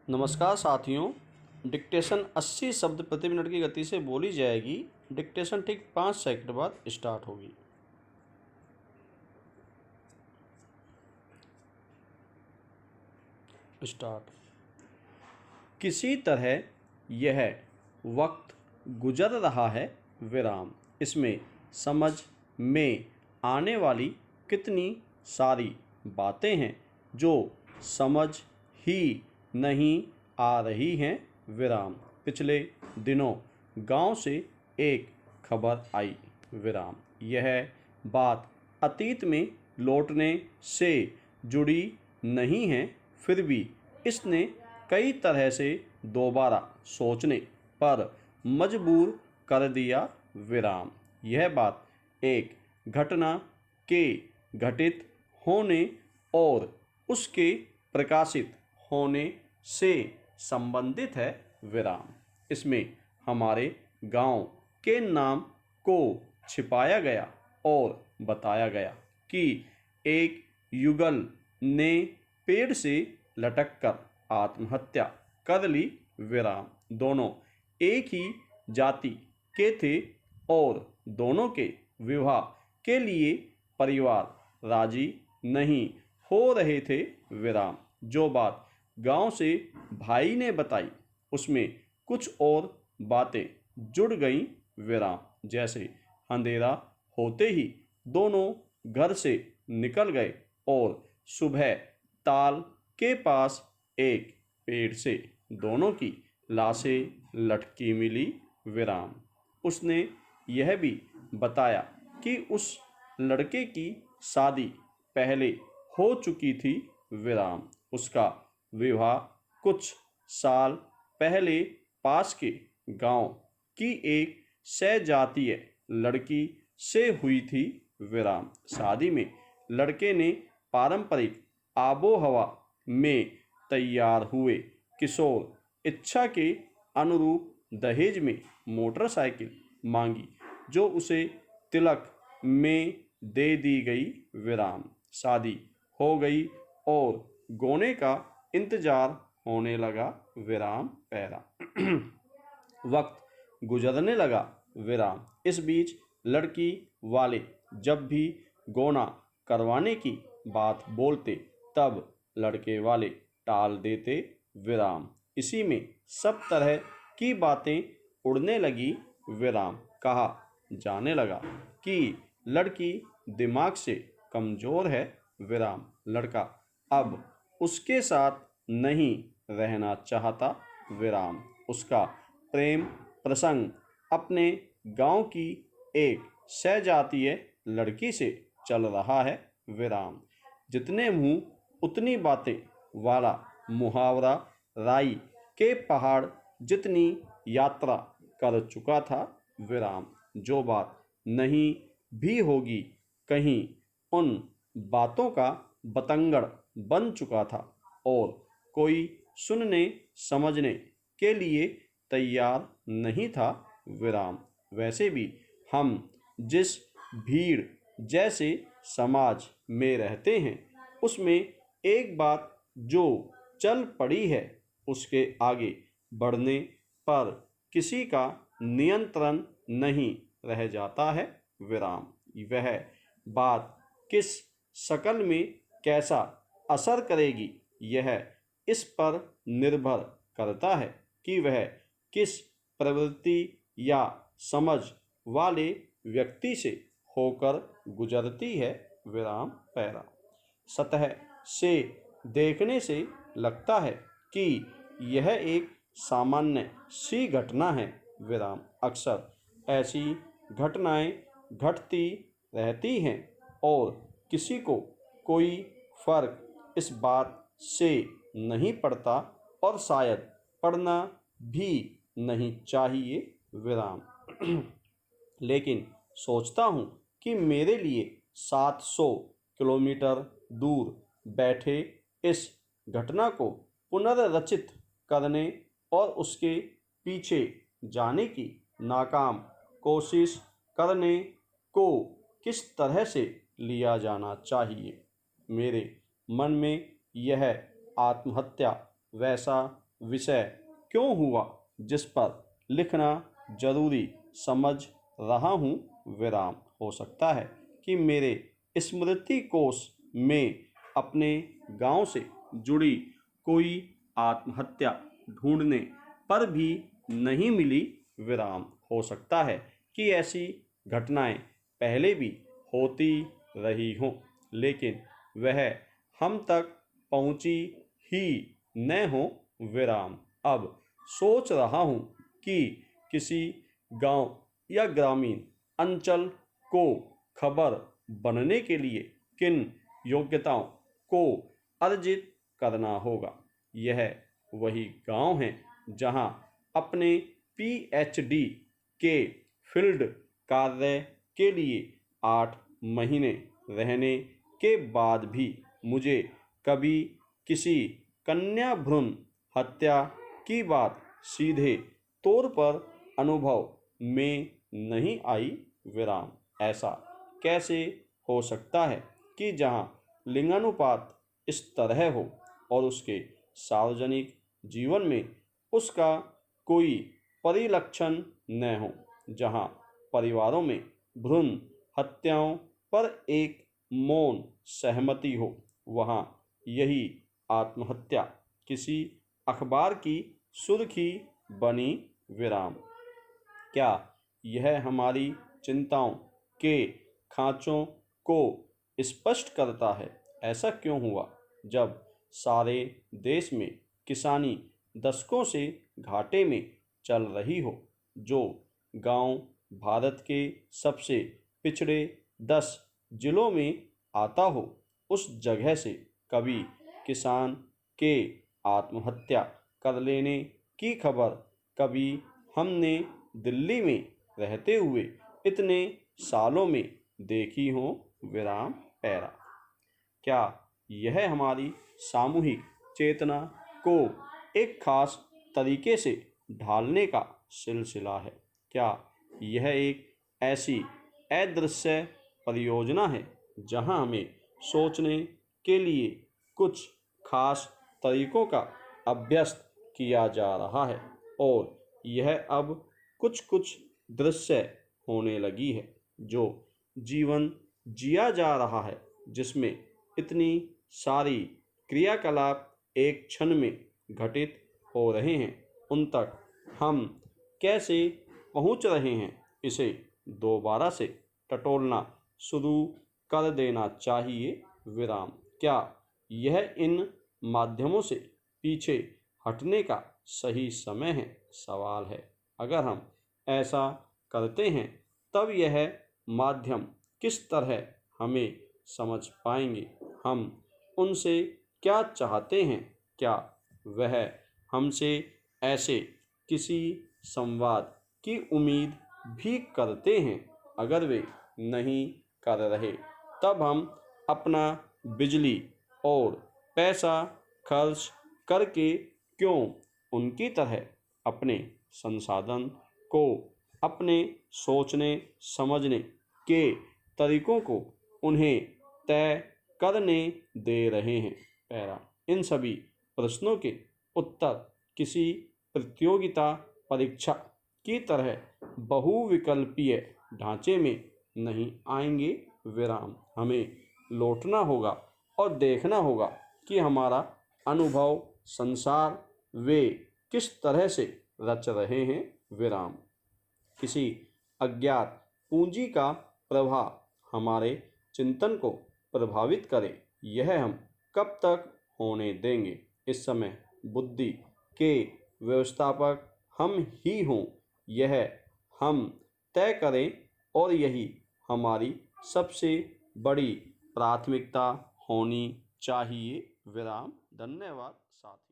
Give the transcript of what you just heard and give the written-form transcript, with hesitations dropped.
नमस्कार साथियों। डिक्टेशन 80 शब्द प्रति मिनट की गति से बोली जाएगी। डिक्टेशन ठीक 5 सेकंड बाद स्टार्ट होगी। स्टार्ट। किसी तरह यह वक्त गुजर रहा है विराम। इसमें समझ में आने वाली कितनी सारी बातें हैं जो समझ ही नहीं आ रही हैं विराम। पिछले दिनों गांव से एक खबर आई विराम। यह बात अतीत में लौटने से जुड़ी नहीं है, फिर भी इसने कई तरह से दोबारा सोचने पर मजबूर कर दिया विराम। यह बात एक घटना के घटित होने और उसके प्रकाशित होने से संबंधित है विराम। इसमें हमारे गांव के नाम को छिपाया गया और बताया गया कि एक युगल ने पेड़ से लटककर आत्महत्या कर ली विराम। दोनों एक ही जाति के थे और दोनों के विवाह के लिए परिवार राजी नहीं हो रहे थे विराम। जो बात गांव से भाई ने बताई उसमें कुछ और बातें जुड़ गईं विराम। जैसे अंधेरा होते ही दोनों घर से निकल गए और सुबह ताल के पास एक पेड़ से दोनों की लाशें लटकी मिली विराम। उसने यह भी बताया कि उस लड़के की शादी पहले हो चुकी थी विराम। उसका विवाह कुछ साल पहले पास के गांव की एक सजातीय लड़की से हुई थी विराम। शादी में लड़के ने पारंपरिक आबोहवा में तैयार हुए किशोर इच्छा के अनुरूप दहेज में मोटरसाइकिल मांगी जो उसे तिलक में दे दी गई विराम। शादी हो गई और गोने का इंतजार होने लगा विराम पैरा। वक्त गुजरने लगा विराम। इस बीच लड़की वाले जब भी गोना करवाने की बात बोलते तब लड़के वाले टाल देते विराम। इसी में सब तरह की बातें उड़ने लगी विराम। कहा जाने लगा कि लड़की दिमाग से कमजोर है विराम। लड़का अब उसके साथ नहीं रहना चाहता विराम। उसका प्रेम प्रसंग अपने गांव की एक सजातीय लड़की से चल रहा है विराम। जितने मुंह उतनी बातें वाला मुहावरा राई के पहाड़ जितनी यात्रा कर चुका था विराम। जो बात नहीं भी होगी कहीं उन बातों का बतंगड़ बन चुका था और कोई सुनने समझने के लिए तैयार नहीं था विराम। वैसे भी हम जिस भीड़ जैसे समाज में रहते हैं उसमें एक बात जो चल पड़ी है उसके आगे बढ़ने पर किसी का नियंत्रण नहीं रह जाता है विराम। वह बात किस शक्ल में कैसा असर करेगी यह इस पर निर्भर करता है कि वह किस प्रवृत्ति या समझ वाले व्यक्ति से होकर गुजरती है विराम पैरा। सतह से देखने से लगता है कि यह एक सामान्य सी घटना है विराम। अक्सर ऐसी घटनाएं घटती रहती हैं और किसी को कोई फर्क इस बात से नहीं पड़ता और शायद पढ़ना भी नहीं चाहिए विराम। लेकिन सोचता हूँ कि मेरे लिए 700 किलोमीटर दूर बैठे इस घटना को पुनर्रचित करने और उसके पीछे जाने की नाकाम कोशिश करने को किस तरह से लिया जाना चाहिए। मेरे मन में यह आत्महत्या वैसा विषय क्यों हुआ जिस पर लिखना जरूरी समझ रहा हूँ विराम। हो सकता है कि मेरे स्मृति कोश में अपने गांव से जुड़ी कोई आत्महत्या ढूंढने पर भी नहीं मिली विराम। हो सकता है कि ऐसी घटनाएं पहले भी होती रही हों, लेकिन वह हम तक पहुंची ही न हो विराम। अब सोच रहा हूं कि किसी गांव या ग्रामीण अंचल को खबर बनने के लिए किन योग्यताओं को अर्जित करना होगा। यह वही गांव है जहां अपने पीएचडी के फील्ड कार्य के लिए 8 महीने रहने के बाद भी मुझे कभी किसी कन्या भ्रूण हत्या की बात सीधे तौर पर अनुभव में नहीं आई विराम। ऐसा कैसे हो सकता है कि जहां लिंगानुपात इस तरह हो और उसके सार्वजनिक जीवन में उसका कोई परिलक्षण न हो, जहां परिवारों में भ्रूण हत्याओं पर एक मौन सहमति हो, वहां यही आत्महत्या किसी अखबार की सुर्खी बनी विराम। क्या यह हमारी चिंताओं के खांचों को स्पष्ट करता है? ऐसा क्यों हुआ जब सारे देश में किसानी दशकों से घाटे में चल रही हो? जो गांव भारत के सबसे पिछड़े 10 जिलों में आता हो, उस जगह से कभी किसान के आत्महत्या कर लेने की खबर कभी हमने दिल्ली में रहते हुए इतने सालों में देखी हो विराम पैरा। क्या यह हमारी सामूहिक चेतना को एक खास तरीके से ढालने का सिलसिला है? क्या यह एक ऐसी अदृश्य परियोजना है जहां हमें सोचने के लिए कुछ खास तरीकों का अभ्यस्त किया जा रहा है और यह अब कुछ कुछ दृश्य होने लगी है? जो जीवन जिया जा रहा है जिसमें इतनी सारी क्रियाकलाप एक क्षण में घटित हो रहे हैं, उन तक हम कैसे पहुंच रहे हैं? इसे दोबारा से टटोलना शुरू कर देना चाहिए विराम। क्या यह इन माध्यमों से पीछे हटने का सही समय है? सवाल है। अगर हम ऐसा करते हैं तब यह माध्यम किस तरह हमें समझ पाएंगे? हम उनसे क्या चाहते हैं? क्या वह हमसे ऐसे किसी संवाद की उम्मीद भी करते हैं? अगर वे नहीं कर रहे तब हम अपना बिजली और पैसा खर्च करके क्यों उनकी तरह अपने संसाधन को, अपने सोचने समझने के तरीकों को उन्हें तय करने दे रहे हैं? पैरा। इन सभी प्रश्नों के उत्तर किसी प्रतियोगिता परीक्षा की तरह बहुविकल्पीय ढांचे में नहीं आएंगे विराम। हमें लौटना होगा और देखना होगा कि हमारा अनुभव संसार वे किस तरह से रच रहे हैं विराम। किसी अज्ञात पूंजी का प्रभाव हमारे चिंतन को प्रभावित करे, यह हम कब तक होने देंगे? इस समय बुद्धि के व्यवस्थापक हम ही हों, यह हम तय करें और यही हमारी सबसे बड़ी प्राथमिकता होनी चाहिए विराम। धन्यवाद साथियों।